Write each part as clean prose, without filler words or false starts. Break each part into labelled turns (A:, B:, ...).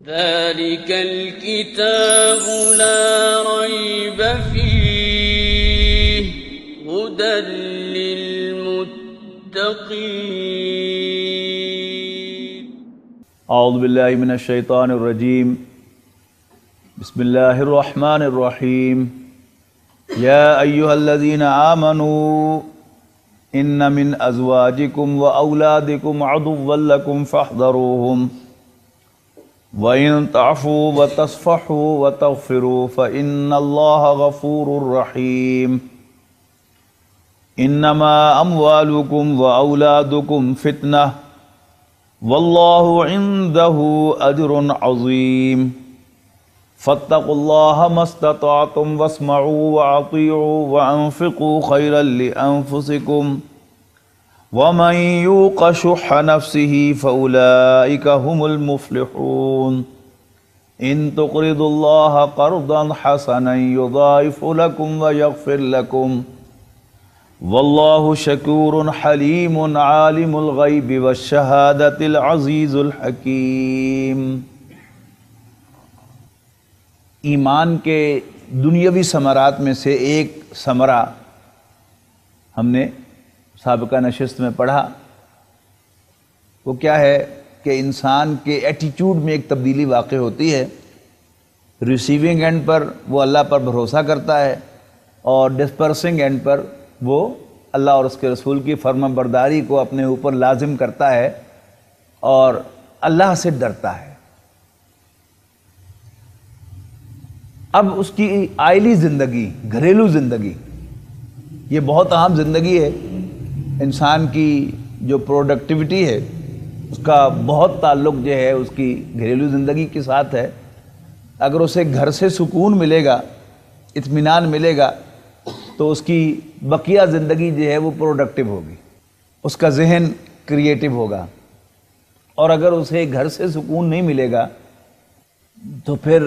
A: ذلك الكتاب لا ريب فيه هدى للمتقين.
B: اعوذ باللہ من الشیطان الرجیم. بسم اللہ الرحمن الرحیم. یا ایہا الذین آمنوا ان من ازواجکم واولادکم عدوا لکم فاحذروہم وَإِن تَعْفُوا وَتَصْفَحُوا وَتَغْفِرُوا فَإِنَّ اللَّهَ غَفُورٌ رَحِيمٌ. إِنَّمَا أَمْوَالُكُمْ وَأَوْلَادُكُمْ فِتْنَةٌ وَاللَّهُ عِندَهُ أَجْرٌ عَظِيمٌ. فَاتَّقُوا اللَّهَ مَا اسْتَطَعْتُمْ وَاسْمَعُوا وَأَطِيعُوا وَأَنفِقُوا خَيْرًا لِأَنفُسِكُمْ وَمَن يُوقَ شُحَّ نَفْسِهِ فَأُولَٰئِكَ هُمُ الْمُفْلِحُونَ. إِن تُقْرِضُوا اللَّهَ قَرْضًا حَسَنًا يُضَاعِفْهُ لَكُمْ وَيَغْفِرْ لَكُمْ وَاللَّهُ شَكُورٌ حَلِيمٌ عَالِمُ الْغَيْبِ وَالشَّهَادَةِ الْعَزِيزُ الْحَكِيمُ. ایمان کے دنیاوی ثمرات میں سے ایک ثمرہ ہم نے سابقہ نشست میں پڑھا. وہ کیا ہے کہ انسان کے ایٹیٹیوڈ میں ایک تبدیلی واقع ہوتی ہے. ریسیونگ اینڈ پر وہ اللہ پر بھروسہ کرتا ہے اور ڈسپرسنگ اینڈ پر وہ اللہ اور اس کے رسول کی فرما برداری کو اپنے اوپر لازم کرتا ہے اور اللہ سے ڈرتا ہے. اب اس کی آئلی زندگی، گھریلو زندگی، یہ بہت اہم زندگی ہے. انسان کی جو پروڈکٹیوٹی ہے اس کا بہت تعلق جو ہے اس کی گھریلو زندگی کے ساتھ ہے. اگر اسے گھر سے سکون ملے گا، اطمینان ملے گا، تو اس کی بقیہ زندگی جو ہے وہ پروڈکٹیو ہوگی، اس کا ذہن کریٹیو ہوگا. اور اگر اسے گھر سے سکون نہیں ملے گا تو پھر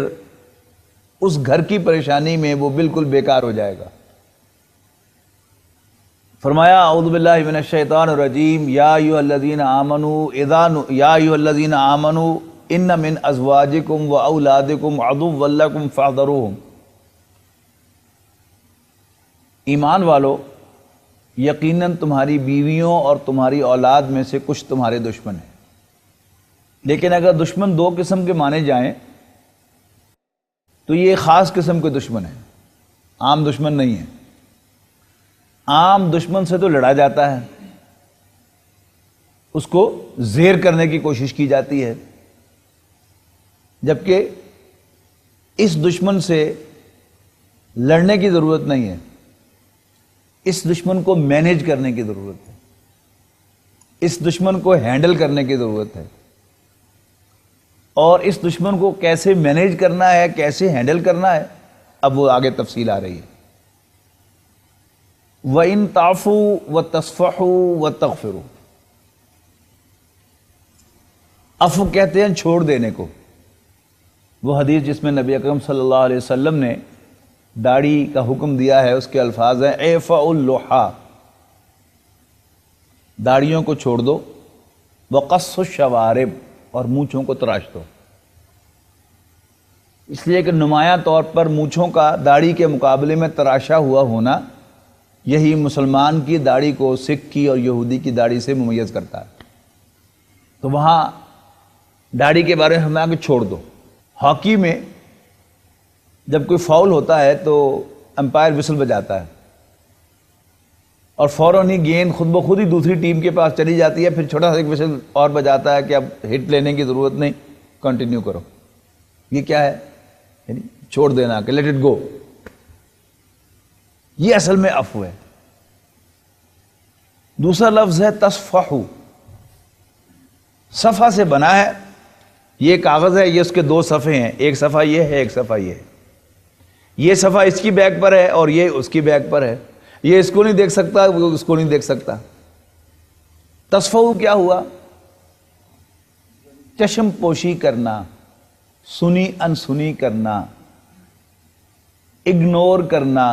B: اس گھر کی پریشانی میں وہ بالکل بیکار ہو جائے گا. فرمایا اعوذ باللہ من الشیطان الرجیم. یا ایھا الذین آمنوا ان من ازواجکم واولادکم عدوا لکم فاحذروہم. ایمان والو، یقیناً تمہاری بیویوں اور تمہاری اولاد میں سے کچھ تمہارے دشمن ہیں. لیکن اگر دشمن دو قسم کے مانے جائیں تو یہ خاص قسم کے دشمن ہیں، عام دشمن نہیں ہیں. عام دشمن سے تو لڑا جاتا ہے، اس کو زیر کرنے کی کوشش کی جاتی ہے، جبکہ اس دشمن سے لڑنے کی ضرورت نہیں ہے. اس دشمن کو مینیج کرنے کی ضرورت ہے، اس دشمن کو ہینڈل کرنے کی ضرورت ہے. اور اس دشمن کو کیسے مینیج کرنا ہے، کیسے ہینڈل کرنا ہے، اب وہ آگے تفصیل آ رہی ہے. وَإِن تَعْفُوا وَتَصْفَحُوا وَتَغْفِرُوا. عفو کہتے ہیں چھوڑ دینے کو. وہ حدیث جس میں نبی اکرم صلی اللہ علیہ وسلم نے داڑھی کا حکم دیا ہے، اس کے الفاظ ہیں اعفؤوا اللحى، داڑھیوں کو چھوڑ دو، وَقَصُّوا الشَّوَارِبَ، اور مونچھوں کو تراش دو. اس لیے کہ نمایاں طور پر مونچھوں کا داڑھی کے مقابلے میں تراشا ہوا ہونا یہی مسلمان کی داڑھی کو سکھ کی اور یہودی کی داڑھی سے ممیز کرتا ہے. تو وہاں داڑھی کے بارے میں ہمیں آگے چھوڑ دو. ہاکی میں جب کوئی فاؤل ہوتا ہے تو امپائر وسل بجاتا ہے اور فوراً ہی گیند خود بخود ہی دوسری ٹیم کے پاس چلی جاتی ہے. پھر چھوٹا سا ایک وسل اور بجاتا ہے کہ اب ہٹ لینے کی ضرورت نہیں، کنٹینیو کرو. یہ کیا ہے؟ یعنی چھوڑ دینا، کہ لیٹ اٹ گو. یہ اصل میں عفو ہے. دوسرا لفظ ہے تصفحو. صفحہ سے بنا ہے. یہ کاغذ ہے، یہ اس کے دو صفحے ہیں، ایک صفحہ یہ ہے، ایک صفحہ یہ ہے. یہ صفحہ اس کی بیک پر ہے اور یہ اس کی بیک پر ہے. یہ اس کو نہیں دیکھ سکتا، وہ اس کو نہیں دیکھ سکتا. تصفحو کیا ہوا؟ چشم پوشی کرنا، سنی انسنی کرنا، اگنور کرنا،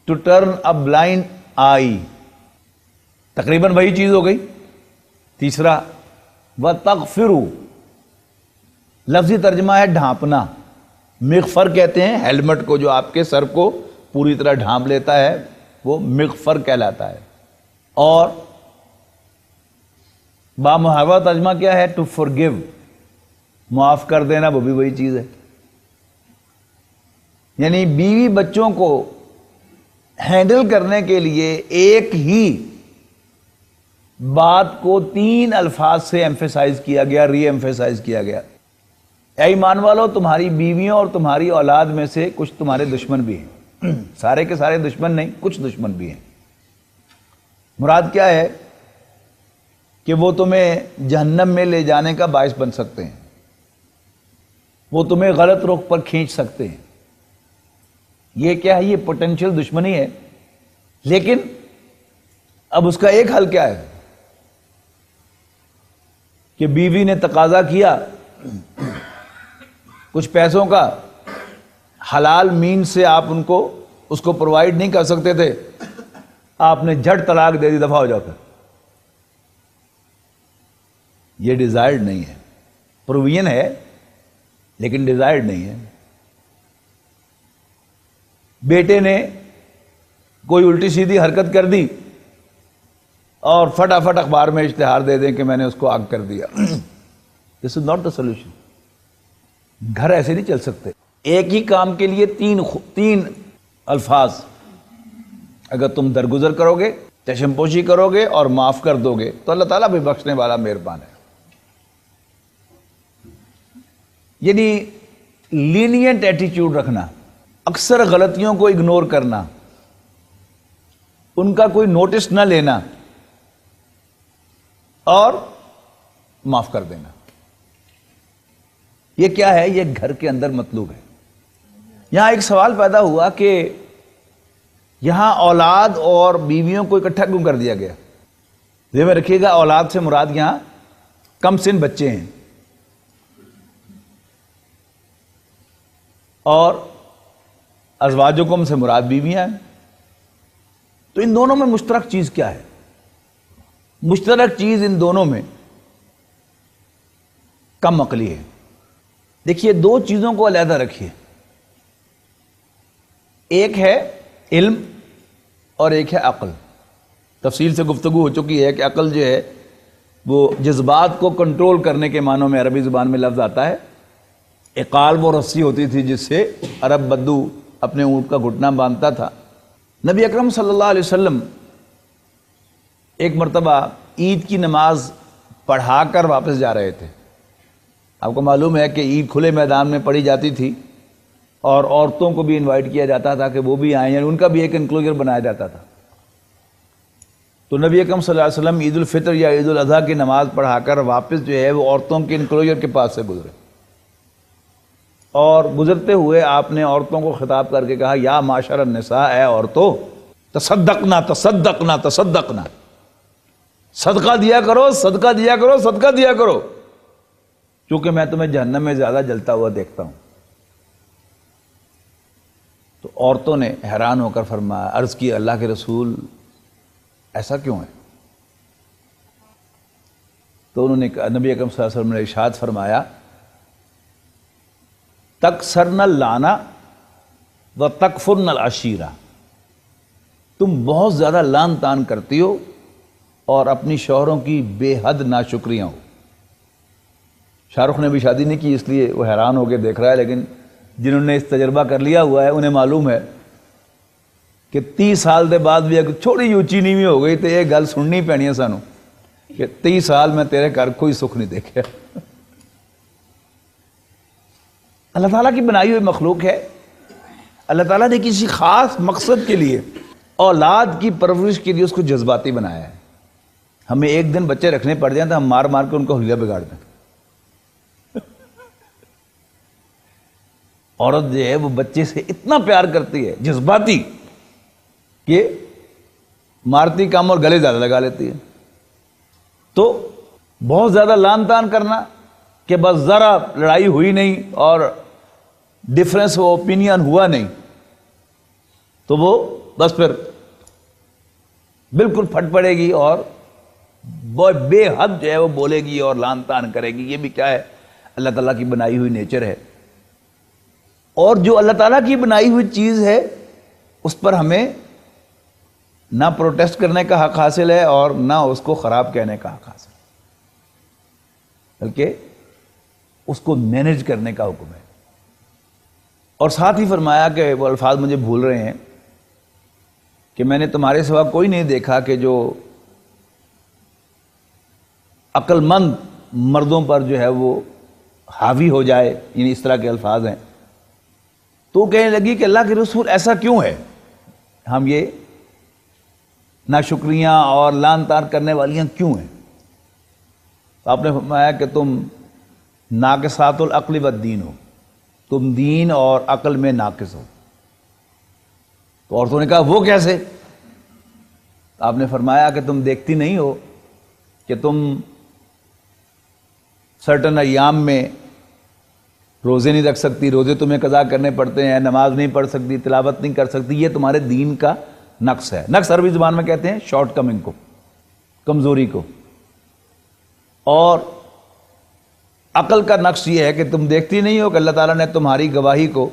B: ٹو ٹرن اے بلائنڈ آئی. تقریباً وہی چیز ہو گئی. تیسرا وَتَغْفِرُوا، لفظی ترجمہ ہے ڈھانپنا. مغفر کہتے ہیں ہیلمٹ کو جو آپ کے سر کو پوری طرح ڈھانپ لیتا ہے وہ مغفر کہلاتا ہے. اور بامحاورہ ترجمہ کیا ہے؟ ٹو forgive، معاف کر دینا، وہ بھی وہی چیز ہے. یعنی بیوی بچوں کو ہینڈل کرنے کے لیے ایک ہی بات کو 3 الفاظ سے ایمفیسائز کیا گیا، ری ایمفیسائز کیا گیا. اے ایمان والو، تمہاری بیویوں اور تمہاری اولاد میں سے کچھ تمہارے دشمن بھی ہیں. سارے کے سارے دشمن نہیں، کچھ دشمن بھی ہیں. مراد کیا ہے؟ کہ وہ تمہیں جہنم میں لے جانے کا باعث بن سکتے ہیں، وہ تمہیں غلط رخ پر کھینچ سکتے ہیں. یہ کیا ہے؟ یہ پوٹینشیل دشمنی ہے. لیکن اب اس کا ایک حل کیا ہے کہ بیوی نے تقاضا کیا کچھ پیسوں کا، حلال مین سے آپ اس کو پرووائڈ نہیں کر سکتے تھے، آپ نے جھٹ طلاق دے دی، دفعہ ہو جا کر. یہ ڈیزائرڈ نہیں ہے. پروویژن ہے لیکن ڈیزائرڈ نہیں ہے. بیٹے نے کوئی الٹی سیدھی حرکت کر دی اور فٹافٹ اخبار میں اشتہار دے دیں کہ میں نے اس کو آگ کر دیا. دس از ناٹ دا سولوشن. گھر ایسے نہیں چل سکتے. ایک ہی کام کے لیے تین الفاظ اگر تم درگزر کرو گے، چشم پوشی کرو گے اور معاف کر دو گے تو اللہ تعالیٰ بھی بخشنے والا مہربان ہے. یعنی لینینٹ ایٹیچیوڈ رکھنا، اکثر غلطیوں کو اگنور کرنا، ان کا کوئی نوٹس نہ لینا اور معاف کر دینا. یہ کیا ہے؟ یہ گھر کے اندر مطلوب ہے. یہاں ایک سوال پیدا ہوا کہ یہاں اولاد اور بیویوں کو اکٹھا کیوں کر دیا گیا؟ ذہن میں رکھیے گا، اولاد سے مراد یہاں کم سن بچے ہیں اور ازواجکم سے مراد بیویاں ہیں. تو ان دونوں میں مشترک چیز کیا ہے؟ مشترک چیز ان دونوں میں کم عقلی ہے. دیکھیے، 2 چیزوں کو علیحدہ رکھیے. ایک ہے علم اور ایک ہے عقل. تفصیل سے گفتگو ہو چکی ہے کہ عقل جو ہے وہ جذبات کو کنٹرول کرنے کے معنوں میں عربی زبان میں لفظ آتا ہے. عقال وہ رسی ہوتی تھی جس سے عرب بدو اپنے اونٹ کا گھٹنا باندھتا تھا. نبی اکرم صلی اللہ علیہ وسلم ایک مرتبہ عید کی نماز پڑھا کر واپس جا رہے تھے. آپ کو معلوم ہے کہ عید کھلے میدان میں پڑھی جاتی تھی اور عورتوں کو بھی انوائٹ کیا جاتا تھا کہ وہ بھی آئیں، یعنی ان کا بھی ایک انکلوژر بنایا جاتا تھا. تو نبی اکرم صلی اللہ علیہ وسلم عید الفطر یا عید الاضحیٰ کی نماز پڑھا کر واپس جو ہے وہ عورتوں کے انکلوژر کے پاس سے گزرے، اور گزرتے ہوئے آپ نے عورتوں کو خطاب کر کے کہا، یا معاشر النساء، اے عورتوں، تصدقنا تصدقنا تصدقنا، صدقہ دیا کرو، صدقہ دیا کرو، صدقہ دیا کرو، کیونکہ میں تمہیں جہنم میں زیادہ جلتا ہوا دیکھتا ہوں. تو عورتوں نے حیران ہو کر فرمایا، عرض کی، اللہ کے رسول ایسا کیوں ہے؟ تو انہوں نے کہا، نبی اکرم صلی اللہ علیہ وسلم نے ارشاد فرمایا، تکثرن اللانا و تکفرن العشیرہ، تم بہت زیادہ لان تان کرتی ہو اور اپنی شوہروں کی بے حد ناشکریاں ہو. شاہ رخ نے بھی شادی نہیں کی، اس لیے وہ حیران ہو کے دیکھ رہا ہے، لیکن جنہوں نے اس تجربہ کر لیا ہوا ہے انہیں معلوم ہے کہ 30 سال دے بعد بھی اگر تھوڑی اونچی نیوی ہو گئی تو یہ گل سننی پینی ہے سانوں کہ 30 سال میں تیرے گھر کوئی سکھ نہیں دیکھا. اللہ تعالیٰ کی بنائی ہوئی مخلوق ہے. اللہ تعالیٰ نے کسی خاص مقصد کے لیے اولاد کی پرورش کے لیے اس کو جذباتی بنایا ہے. ہمیں ایک دن بچے رکھنے پڑ جائیں تو ہم مار مار کے ان کو حلیہ بگاڑ دیں. عورت جو ہے وہ بچے سے اتنا پیار کرتی ہے، جذباتی، کہ مارتی کم اور گلے زیادہ لگا لیتی ہے. تو بہت زیادہ لان تان کرنا کہ بس ذرا لڑائی ہوئی نہیں اور ڈفرینس و اوپینین ہوا نہیں تو وہ بس پھر بالکل پھٹ پڑے گی اور بے حد جو ہے وہ بولے گی اور لان تان کرے گی. یہ بھی کیا ہے؟ اللہ تعالیٰ کی بنائی ہوئی نیچر ہے، اور جو اللہ تعالیٰ کی بنائی ہوئی چیز ہے اس پر ہمیں نہ پروٹیسٹ کرنے کا حق حاصل ہے اور نہ اس کو خراب کہنے کا حق حاصل ہے، بلکہ اس کو مینیج کرنے کا حکم ہے۔ اور ساتھ ہی فرمایا کہ وہ الفاظ مجھے بھول رہے ہیں کہ میں نے تمہارے سوا کوئی نہیں دیکھا کہ جو عقل مند مردوں پر جو ہے وہ حاوی ہو جائے، یعنی اس طرح کے الفاظ ہیں۔ تو کہنے لگی کہ اللہ کے رسول ایسا کیوں ہے، ہم یہ ناشکریاں اور لعن طار کرنے والیاں کیوں ہیں؟ تو آپ نے فرمایا کہ تم ناقصات العقل والدین ہو، تم دین اور عقل میں ناقص ہو۔ تو عورتوں نے کہا وہ کیسے؟ آپ نے فرمایا کہ تم دیکھتی نہیں ہو کہ تم سرٹن ایام میں روزے نہیں رکھ سکتی، روزے تمہیں قضا کرنے پڑتے ہیں، نماز نہیں پڑھ سکتی، تلاوت نہیں کر سکتی، یہ تمہارے دین کا نقص ہے۔ نقص عربی زبان میں کہتے ہیں شارٹ کمنگ کو، کمزوری کو۔ اور عقل کا نقص یہ ہے کہ تم دیکھتی نہیں ہو کہ اللہ تعالیٰ نے تمہاری گواہی کو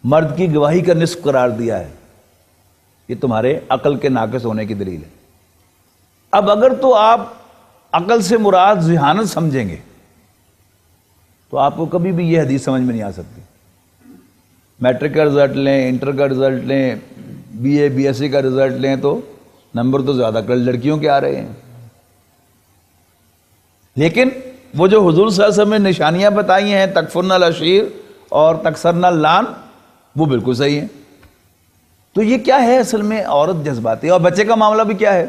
B: مرد کی گواہی کا نصف قرار دیا ہے، یہ تمہارے عقل کے ناقص ہونے کی دلیل ہے۔ اب اگر تو آپ عقل سے مراد ذہانت سمجھیں گے تو آپ کو کبھی بھی یہ حدیث سمجھ میں نہیں آ سکتی۔ میٹرک کا رزلٹ لیں، انٹر کا رزلٹ لیں، B A B S C کا رزلٹ لیں تو نمبر تو زیادہ کر لڑکیوں کے آ رہے ہیں، لیکن وہ جو حضور صلی اللہ علیہ وسلم نے نشانیاں بتائی ہیں تکفرن العشیر اور تکسرن اللعن، وہ بالکل صحیح ہیں۔ تو یہ کیا ہے اصل میں؟ عورت جذباتی۔ اور بچے کا معاملہ بھی کیا ہے؟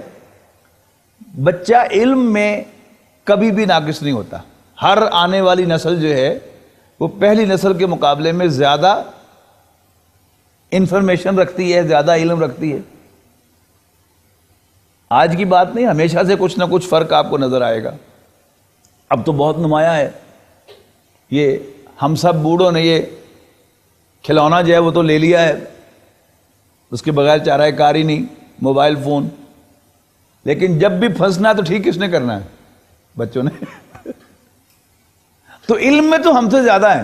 B: بچہ علم میں کبھی بھی ناقص نہیں ہوتا۔ ہر آنے والی نسل جو ہے وہ پہلی نسل کے مقابلے میں زیادہ انفارمیشن رکھتی ہے، زیادہ علم رکھتی ہے۔ آج کی بات نہیں، ہمیشہ سے کچھ نہ کچھ فرق آپ کو نظر آئے گا۔ اب تو بہت نمایاں ہے، یہ ہم سب بوڑھوں نے یہ کھلونا جو ہے وہ تو لے لیا ہے، اس کے بغیر چارہ کار ہی نہیں، موبائل فون۔ لیکن جب بھی پھنسنا تو ٹھیک کس نے کرنا ہے؟ بچوں نے۔ تو علم میں تو ہم سے زیادہ ہیں،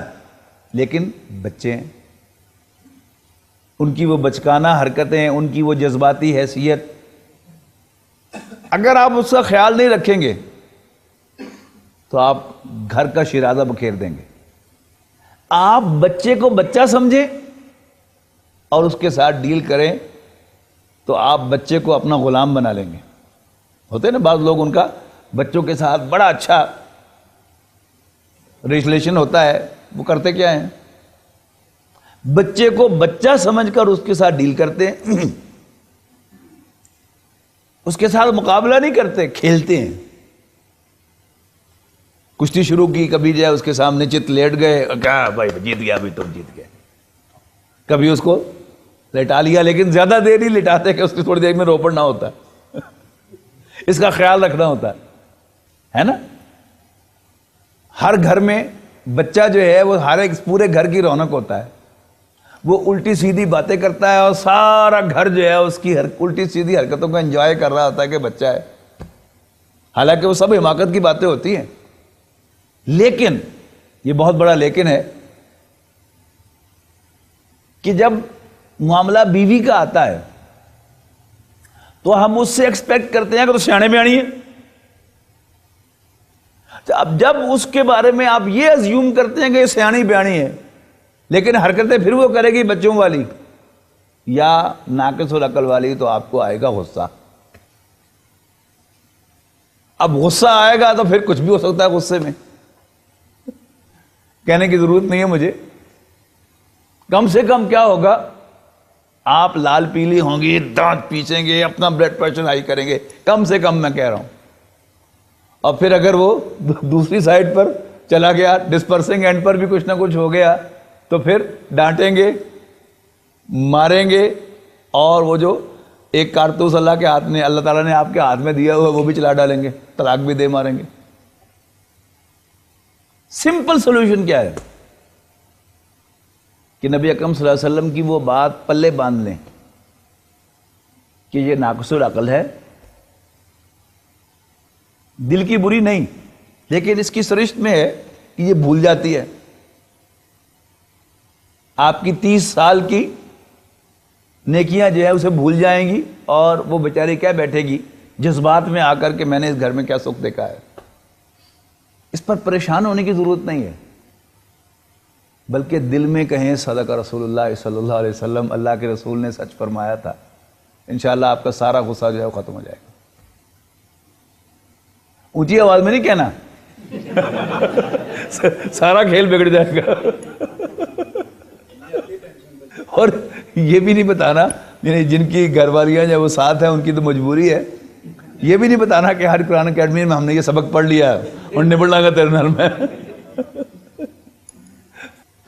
B: لیکن بچے ہیں، ان کی وہ بچکانہ حرکتیں، ان کی وہ جذباتی حیثیت، اگر آپ اس کا خیال نہیں رکھیں گے تو آپ گھر کا شیرازہ بکھیر دیں گے۔ آپ بچے کو بچہ سمجھیں اور اس کے ساتھ ڈیل کریں تو آپ بچے کو اپنا غلام بنا لیں گے۔ ہوتے ہیں نا بعض لوگ، ان کا بچوں کے ساتھ بڑا اچھا ریلیشن ہوتا ہے، وہ کرتے کیا ہیں؟ بچے کو بچہ سمجھ کر اس کے ساتھ ڈیل کرتے ہیں، اس کے ساتھ مقابلہ نہیں کرتے، کھیلتے ہیں۔ کشتی شروع کی، کبھی جو ہے اس کے سامنے چت لیٹ گئے، کیا بھائی جیت گیا، ابھی تم جیت گئے۔ کبھی اس کو لٹا لیا، لیکن زیادہ دیر نہیں لٹاتے کہ اس کی تھوڑی دیر میں روپڑ نہ ہوتا، اس کا خیال رکھنا ہوتا ہے نا۔ ہر گھر میں بچہ جو ہے وہ ہر ایک پورے گھر کی رونق ہوتا ہے، وہ الٹی سیدھی باتیں کرتا ہے اور سارا گھر جو ہے اس کی الٹی سیدھی حرکتوں کو انجوائے کر رہا ہوتا ہے کہ بچہ ہے، حالانکہ وہ سب حماقت کی باتیں ہوتی ہیں۔ لیکن یہ بہت بڑا لیکن ہے کہ جب معاملہ بیوی کا آتا ہے تو ہم اس سے ایکسپیکٹ کرتے ہیں کہ تو سیانے بیانی ہے۔ اب جب اس کے بارے میں آپ یہ ازیوم کرتے ہیں کہ یہ سیانی بیانی ہے، لیکن حرکتیں پھر وہ کرے گی بچوں والی یا ناقص العقل والی، تو آپ کو آئے گا غصہ۔ اب غصہ آئے گا تو پھر کچھ بھی ہو سکتا ہے غصے میں، کہنے کی ضرورت نہیں ہے مجھے۔ کم سے کم کیا ہوگا، آپ لال پیلی ہوں گی، دانت پیچیں گے، اپنا بلڈ پریشر ہائی کریں گے، کم سے کم میں کہہ رہا ہوں۔ اور پھر اگر وہ دوسری سائڈ پر چلا گیا، ڈسپرسنگ اینڈ پر بھی کچھ نہ کچھ ہو گیا، تو پھر ڈانٹیں گے، ماریں گے، اور وہ جو ایک کارتوس اللہ کے ہاتھ میں، اللہ تعالیٰ نے آپ کے ہاتھ میں دیا ہوا، وہ بھی چلا ڈالیں گے، طلاق بھی دے ماریں گے۔ سمپل سولوشن کیا ہے کہ نبی اکرم صلی اللہ علیہ وسلم کی وہ بات پلے باندھ لیں کہ یہ ناقص العقل ہے، دل کی بری نہیں، لیکن اس کی سرشت میں ہے کہ یہ بھول جاتی ہے. آپ کی 30 سال کی نیکیاں جو ہے اسے بھول جائیں گی اور وہ بیچاری کیا بیٹھے گی جذبات میں آ کر کہ میں نے اس گھر میں کیا سکھ دیکھا ہے. اس پر پریشان ہونے کی ضرورت نہیں ہے، بلکہ دل میں کہیں صدق رسول اللہ صلی اللہ علیہ وسلم، اللہ کے رسول نے سچ فرمایا تھا. انشاءاللہ آپ کا سارا غصہ جو ہے وہ ختم ہو جائے گا. اونچی آواز میں نہیں کہنا سارا کھیل بگڑ جائے گا. اور یہ بھی نہیں بتانا، یعنی جن کی گھر والیاں جو وہ ساتھ ہیں ان کی تو مجبوری ہے، یہ بھی نہیں بتانا کہ ہر قرآن اکیڈمی میں ہم نے یہ سبق پڑھ لیا اور نبڑ گا تیرے نال میں.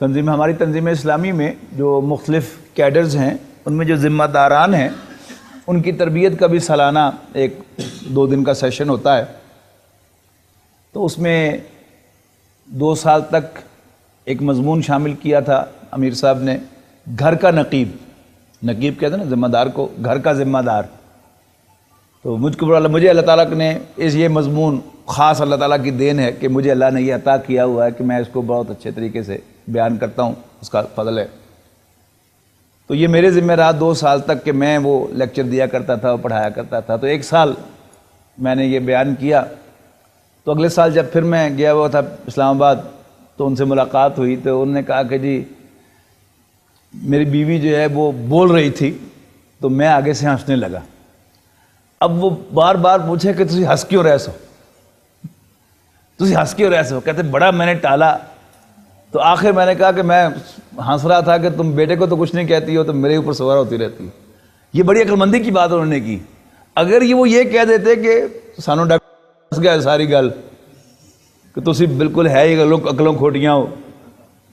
B: ہماری تنظیم اسلامی میں جو مختلف کیڈرز ہیں ان میں جو ذمہ داران ہیں ان کی تربیت کا بھی سالانہ 1-2 دن کا سیشن ہوتا ہے. تو اس میں 2 سال تک ایک مضمون شامل کیا تھا امیر صاحب نے، گھر کا نقیب. نقیب کہتے ہیں نا ذمہ دار کو، گھر کا ذمہ دار. تو مجھے اللہ تعالیٰ نے یہ مضمون خاص اللہ تعالیٰ کی دین ہے کہ مجھے اللہ نے یہ عطا کیا ہوا ہے کہ میں اس کو بہت اچھے طریقے سے بیان کرتا ہوں، اس کا فضل ہے. تو یہ میرے ذمہ رہا 2 سال تک کہ میں وہ لیکچر دیا کرتا تھا اور پڑھایا کرتا تھا. تو 1 سال میں نے یہ بیان کیا. تو اگلے سال جب پھر میں گیا ہوا تھا اسلام آباد تو ان سے ملاقات ہوئی تو انہوں نے کہا کہ جی میری بیوی جو ہے وہ بول رہی تھی تو میں آگے سے ہنسنے لگا. اب وہ بار بار پوچھے کہ تسی ہنس کیوں رہے سو، تسی ہنس کیوں رہے سو. کہتے بڑا میں نے ٹالا. تو آخر میں نے کہا کہ میں ہنس رہا تھا کہ تم بیٹے کو تو کچھ نہیں کہتی ہو، تم میرے اوپر سوار ہوتی رہتی ہو. یہ بڑی عقل مندی کی بات انہوں نے کی. اگر وہ یہ کہہ دیتے کہ سانو ڈاکٹر ہنس گیا ساری گل کہ تسی بالکل ہے ہی عقلوں کھوٹیاں ہو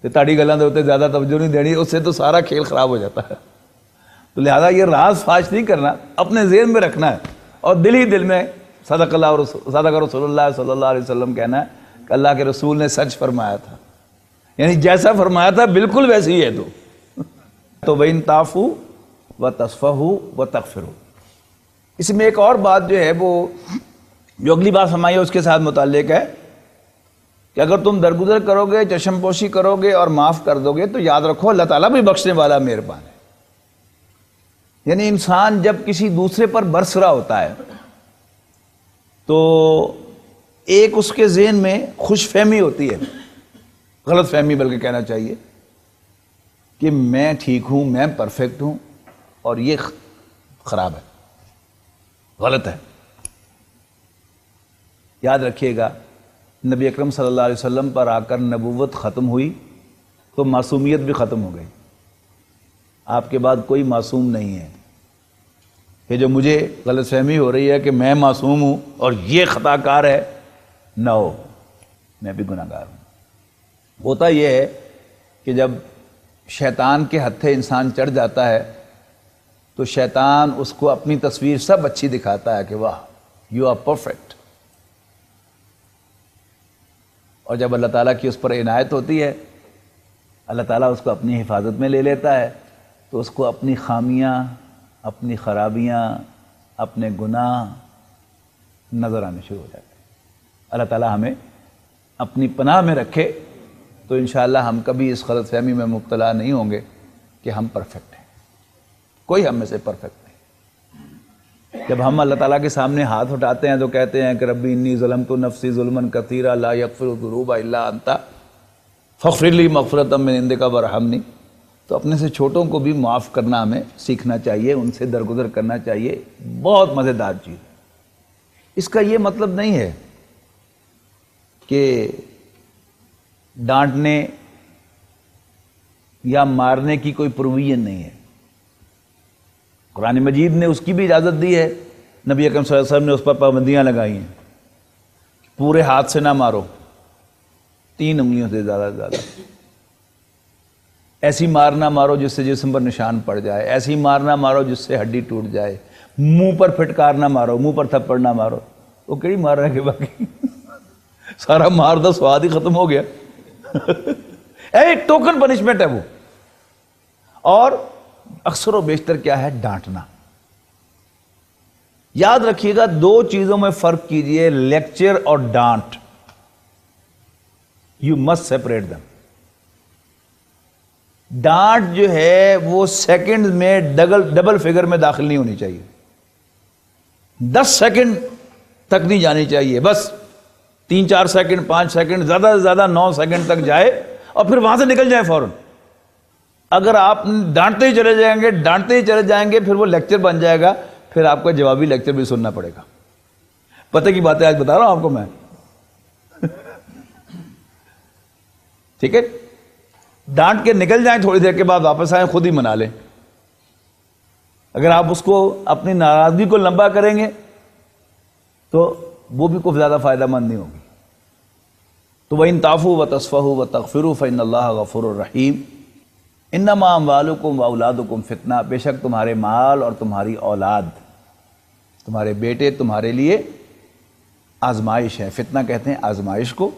B: تو تاڑی گلاں دے اوتے زیادہ توجہ نہیں دینی، اس سے تو سارا کھیل خراب ہو جاتا ہے. تو لہذا یہ راز فاش نہیں کرنا، اپنے ذہن میں رکھنا ہے اور دل ہی دل میں صدق رسول اللہ صلی اللہ علیہ وسلم کہنا ہے کہ اللہ کے رسول نے سچ فرمایا تھا، یعنی جیسا فرمایا تھا بالکل ویسے ہی ہے. تو وَإِن تَعْفُوا وَتَصْفَحُوا وَتَغْفِرُوا. اس میں ایک اور بات جو ہے وہ جو اگلی بات فرمائی ہے اس کے ساتھ متعلق ہے کہ اگر تم درگزر کرو گے، چشم پوشی کرو گے اور معاف کر دو گے تو یاد رکھو اللہ تعالیٰ بھی بخشنے والا مہربان ہے. یعنی انسان جب کسی دوسرے پر برس رہا ہوتا ہے تو ایک اس کے ذہن میں خوش فہمی ہوتی ہے، غلط فہمی بلکہ کہنا چاہیے، کہ میں ٹھیک ہوں، میں پرفیکٹ ہوں اور یہ خراب ہے، غلط ہے. یاد رکھیے گا نبی اکرم صلی اللہ علیہ وسلم پر آ کر نبوت ختم ہوئی تو معصومیت بھی ختم ہو گئی. آپ کے بعد کوئی معصوم نہیں ہے. کہ جو مجھے غلط فہمی ہو رہی ہے کہ میں معصوم ہوں اور یہ خطا کار ہے، نہ ہو، میں بھی گناہ گار ہوں. ہوتا یہ ہے کہ جب شیطان کے ہتھے انسان چڑھ جاتا ہے تو شیطان اس کو اپنی تصویر سب اچھی دکھاتا ہے کہ واہ یو آر پرفیکٹ. اور جب اللہ تعالیٰ کی اس پر عنایت ہوتی ہے، اللہ تعالیٰ اس کو اپنی حفاظت میں لے لیتا ہے تو اس کو اپنی خامیاں، اپنی خرابیاں، اپنے گناہ نظر آنے شروع ہو جاتے ہیں. اللہ تعالیٰ ہمیں اپنی پناہ میں رکھے تو انشاءاللہ ہم کبھی اس غلط فہمی میں مبتلا نہیں ہوں گے کہ ہم پرفیکٹ ہیں. کوئی ہم میں سے پرفیکٹ نہیں. جب ہم اللہ تعالیٰ کے سامنے ہاتھ اٹھاتے ہیں تو کہتے ہیں کہ ربی انی ظلمت نفسی ظلما کثیرا لا یغفر الذنوب الا انت فاغفر لی مغفرۃ من عندک وارحمنی. تو اپنے سے چھوٹوں کو بھی معاف کرنا ہمیں سیکھنا چاہیے، ان سے درگزر کرنا چاہیے. بہت مزیدار چیز. اس کا یہ مطلب نہیں ہے کہ ڈانٹنے یا مارنے کی کوئی پروویژن نہیں ہے. قرآن مجید نے اس کی بھی اجازت دی ہے. نبی اکرم صلی اللہ علیہ وسلم نے اس پر پابندیاں لگائی ہیں. پورے ہاتھ سے نہ مارو، 3 انگلیوں سے زیادہ سے زیادہ. ایسی مار نہ مارو جس سے جسم پر نشان پڑ جائے، ایسی مار نہ مارو جس سے ہڈی ٹوٹ جائے. منہ پر پھٹکار نہ مارو، منہ پر تھپڑ نہ مارو. وہ کہڑی مار رہا ہے کہ باقی سارا مار دا سواد ہی ختم ہو گیا. ٹوکن پنشمنٹ ہے وہ. اور اکثر و بیشتر کیا ہے؟ ڈانٹنا. یاد رکھیے گا 2 چیزوں میں فرق کیجئے، لیکچر اور ڈانٹ. یو مسٹ سیپریٹ دم. ڈانٹ جو ہے وہ سیکنڈ میں ڈبل فگر میں داخل نہیں ہونی چاہیے. 10 سیکنڈ تک نہیں جانی چاہیے. بس 3-4 سیکنڈ 5 سیکنڈ زیادہ سے زیادہ 9 سیکنڈ تک جائے اور پھر وہاں سے نکل جائیں فوراً. اگر آپ ڈانٹتے ہی چلے جائیں گے پھر وہ لیکچر بن جائے گا. پھر آپ کو جوابی لیکچر بھی سننا پڑے گا. پتہ کی باتیں آج بتا رہا ہوں آپ کو میں. ٹھیک ہے, ڈانٹ کے نکل جائیں, تھوڑی دیر کے بعد واپس آئیں, خود ہی منا لیں. اگر آپ اس کو اپنی ناراضگی کو لمبا کریں گے تو وہ بھی کوئی زیادہ فائدہ مند نہیں ہوگی. تو وَإِن تَعْفُوا وَتَصْفَحُوا وَتَغْفِرُوا فَإِنَّ اللَّهَ غَفُورٌ رَحِيمٌ. انما اموالکم واولادکم فتنہ, بے شک تمہارے مال اور تمہاری اولاد, تمہارے بیٹے تمہارے لیے آزمائش ہے. فتنہ کہتے ہیں آزمائش کو.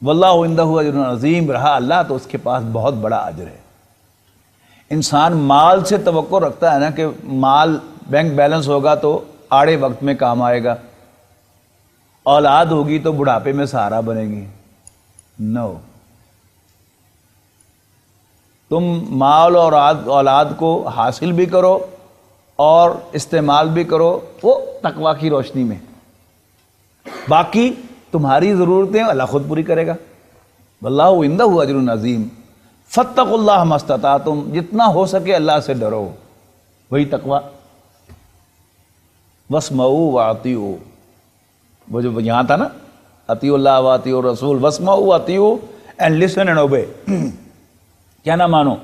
B: واللہ عندہ اجر عظیم, رہا اللہ تو اس کے پاس بہت بڑا اجر ہے. انسان مال سے توقع رکھتا ہے نا کہ مال بینک بیلنس ہوگا تو آڑے وقت میں کام آئے گا, اولاد ہوگی تو بڑھاپے میں سہارا بنے گی. نو, تم مال اور اولاد کو حاصل بھی کرو اور استعمال بھی کرو وہ تقویٰ کی روشنی میں. باقی تمہاری ضرورتیں اللہ خود پوری کرے گا. واللہ عندہ اجر عظیم. فاتقوا اللہ ما استطعتم, جتنا ہو سکے اللہ سے ڈرو, وہی تقویٰ. واسمعوا واطیعوا, وہ جو یہاں تھا نا, اطیعوا اللہ واطیعوا الرسول, واسمعوا واطیعوا اینڈ لسن اینڈ اوبے. کیا نہ مانو.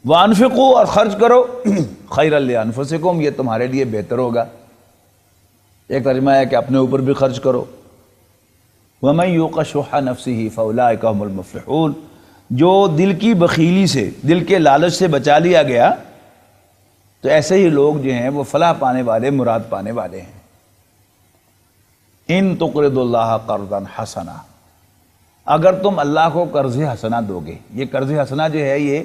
B: وانفقوا, اور خرچ کرو, خیرا لانفسکم, یہ تمہارے لیے بہتر ہوگا. ایک ترجمہ ہے کہ اپنے اوپر بھی خرچ کرو. وَمَن یُوقَ شُحَّ نَفْسِهِ فَأُولَٰئِکَ هُمُ الْمُفْلِحُونَ, جو دل کی بخیلی سے, دل کے لالچ سے بچا لیا گیا تو ایسے ہی لوگ جو ہیں وہ فلاح پانے والے, مراد پانے والے ہیں. ان تقرضوا اللہ قرضا حسنا, اگر تم اللہ کو قرض حسنہ دو گے. یہ قرض حسنہ جو ہے یہ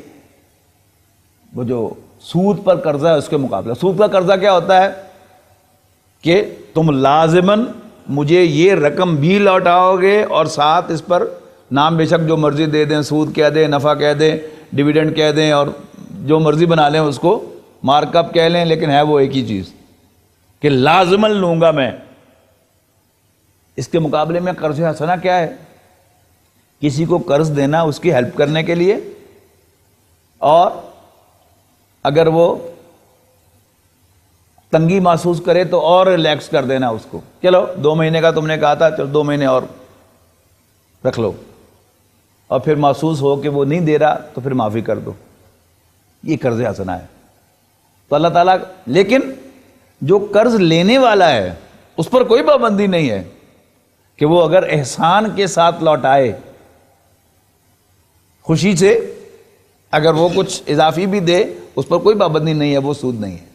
B: وہ جو سود پر قرضہ ہے اس کے مقابلہ. سود کا قرضہ کیا ہوتا ہے کہ تم لازماً مجھے یہ رقم بھی لوٹاؤ گے اور ساتھ اس پر نام بے شک جو مرضی دے دیں, سود کہہ دیں, نفع کہہ دیں, ڈیویڈنڈ کہہ دیں اور جو مرضی بنا لیں اس کو, مارک اپ کہہ لیں, لیکن ہے وہ ایک ہی چیز کہ لازماً لوں گا میں. اس کے مقابلے میں قرض حسنہ کیا ہے؟ کسی کو قرض دینا اس کی ہیلپ کرنے کے لیے, اور اگر وہ تنگی محسوس کرے تو اور ریلیکس کر دینا اس کو. چلو 2 مہینے کا تم نے کہا تھا, چلو 2 مہینے اور رکھ لو, اور پھر محسوس ہو کہ وہ نہیں دے رہا تو پھر معافی کر دو. یہ قرض حسنہ ہے. تو اللہ تعالیٰ, لیکن جو قرض لینے والا ہے اس پر کوئی پابندی نہیں ہے کہ وہ اگر احسان کے ساتھ لوٹائے, خوشی سے, اگر وہ کچھ اضافی بھی دے اس پر کوئی پابندی نہیں ہے, وہ سود نہیں ہے.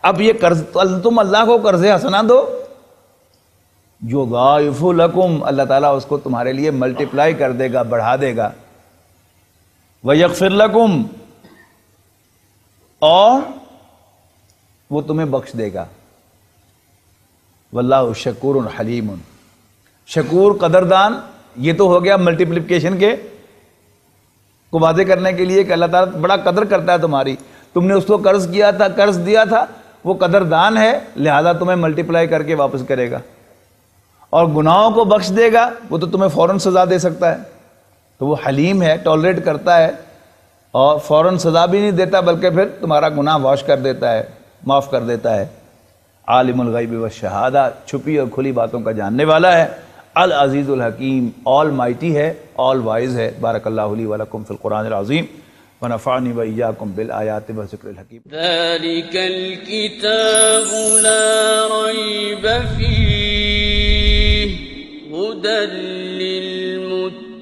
B: اب یہ قرض, تم اللہ کو قرض حسنہ دو, یضاعف لکم, اللہ تعالیٰ اس کو تمہارے لیے ملٹیپلائی کر دے گا, بڑھا دے گا. ویغفر لکم, اور وہ تمہیں بخش دے گا. واللہ شکور حلیم, شکور قدردان. یہ تو ہو گیا ملٹیپلیکیشن کے کو واضح کرنے کے لیے کہ اللہ تعالیٰ بڑا قدر کرتا ہے تمہاری. تم نے اس کو قرض کیا تھا, قرض دیا تھا, وہ قدردان ہے, لہذا تمہیں ملٹیپلائی کر کے واپس کرے گا. اور گناہوں کو بخش دے گا, وہ تو تمہیں فوراً سزا دے سکتا ہے. تو وہ حلیم ہے, ٹالریٹ کرتا ہے, اور فوراً سزا بھی نہیں دیتا بلکہ پھر تمہارا گناہ واش کر دیتا ہے, معاف کر دیتا ہے. عالم الغیب والشہادہ, چھپی اور کھلی باتوں کا جاننے والا ہے. العزیز الحکیم, آل مائٹی ہے, آل وائز ہے. بارک اللہ لی ولکم فی القرآن العظیم ونفعنی وإیاکم بالآیات والذکر الحکیم.
A: ذلك الكتاب لا ريب فيه هدى للمتقين